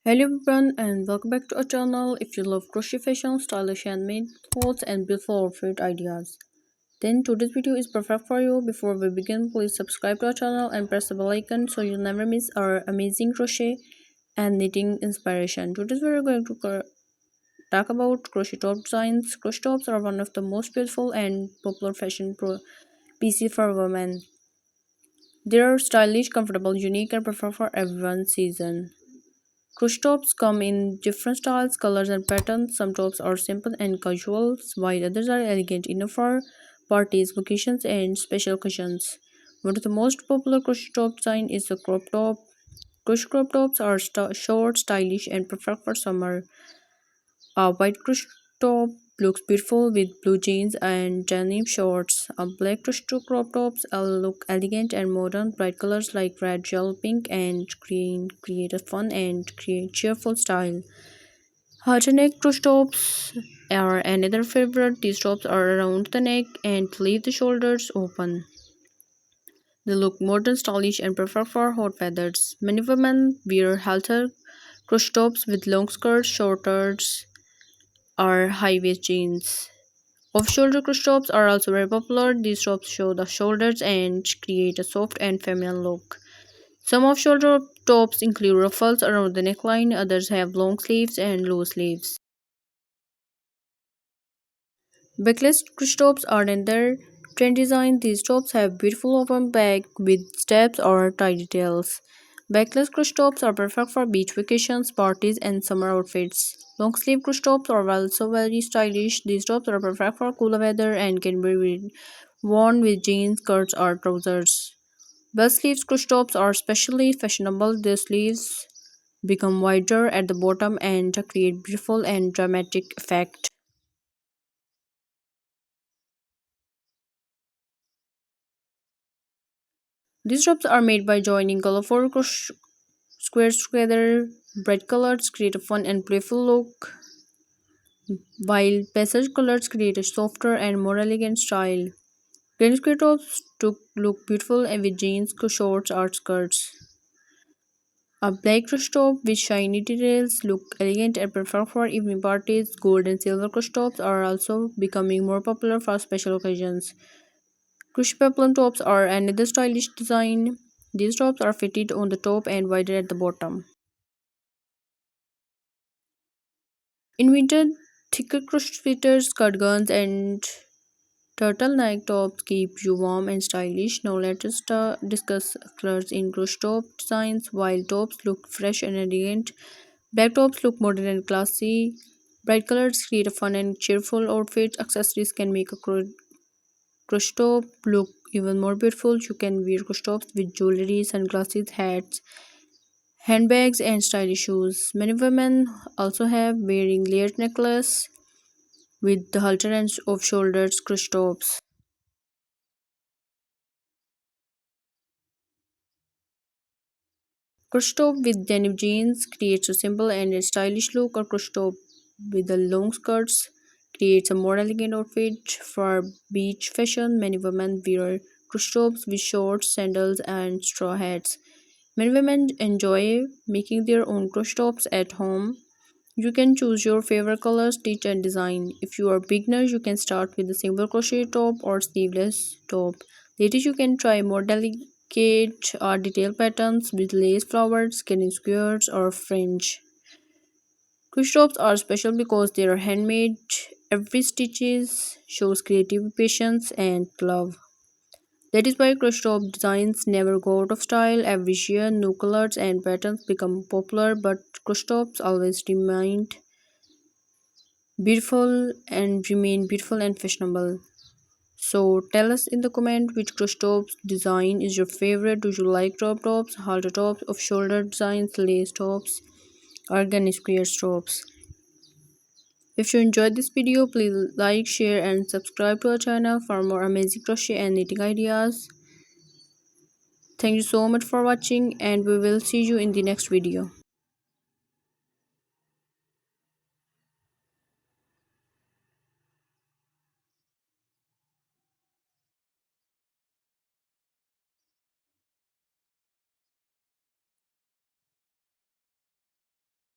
Hello everyone and welcome back to our channel. If you love crochet fashion, stylish handmade clothes and beautiful outfit ideas, then today's video is perfect for you. Before we begin, please subscribe to our channel and press the bell icon so you'll never miss our amazing crochet and knitting inspiration. Today we are going to talk about crochet top designs. Crochet tops are one of the most beautiful and popular pieces for women. They are stylish, comfortable, unique and perfect for everyone's season. Crochet tops come in different styles, colors, and patterns. Some tops are simple and casual, while others are elegant enough for parties, vacations, and special occasions. One of the most popular crochet top design is the crop top. Crochet crop tops are short, stylish, and perfect for summer. A white crochet top looks beautiful with blue jeans and denim shorts. A black crochet crop tops look elegant and modern. Bright colors like red, gel, pink, and green create a fun and cheerful style. Halter neck crochet tops are another favorite. These tops are around the neck and leave the shoulders open. They look modern, stylish, and perfect for hot weathers. Many women wear halter crochet tops with long skirts, shorts, or high-waist jeans. Off-shoulder crochet tops are also very popular. These tops show the shoulders and create a soft and feminine look. Some off-shoulder tops include ruffles around the neckline, others have long sleeves and low sleeves. Backless crochet tops are another trend design. These tops have beautiful open back with steps or tie details. Backless crochet tops are perfect for beach vacations, parties, and summer outfits. Long sleeve crochet tops are also very stylish. These tops are perfect for cooler weather and can be worn with jeans, skirts, or trousers. Bell sleeves crochet tops are especially fashionable. Their sleeves become wider at the bottom and create beautiful and dramatic effect. These tops are made by joining colorful squares together. Bright colors create a fun and playful look, while pastel colors create a softer and more elegant style. Tennis square tops look beautiful and with jeans, shorts, or skirts. A black crochet top with shiny details look elegant and perfect for evening parties. Gold and silver crochet tops are also becoming more popular for special occasions. Crochet peplum tops are another stylish design. These tops are fitted on the top and wider at the bottom. In winter, thicker crochet sweaters, cardigans, and turtleneck tops keep you warm and stylish. Now let's discuss colors in crochet top designs. While tops look fresh and elegant, black tops look modern and classy. Bright colors create a fun and cheerful outfit. Accessories can make a crochet top look even more beautiful. You can wear crochet tops with jewelry, sunglasses, hats, handbags, and stylish shoes. Many women also have wearing layered necklace with the halter and off shoulders crochet tops. Crochet top with denim jeans creates a simple and a stylish look. A crochet top with the long skirts creates a more elegant outfit for beach fashion. Many women wear crochet tops with shorts, sandals, and straw hats. Many women enjoy making their own crochet tops at home. You can choose your favorite color, stitch, and design. If you are beginner, you can start with a simple crochet top or sleeveless top. Later, you can try more delicate or detailed patterns with lace flowers, skinny squares, or fringe. Crochet tops are special because they are handmade. Every stitch shows creative patience and love. That is why crochet top designs never go out of style. Every year, new colors and patterns become popular, but crochet tops always remain beautiful and fashionable. So tell us in the comment which crochet tops design is your favorite. Do you like crop tops, halter tops, off shoulder designs, lace tops, organ square tops? If you enjoyed this video, please like, share, and subscribe to our channel for more amazing crochet and knitting ideas. Thank you so much for watching, and we will see you in the next video.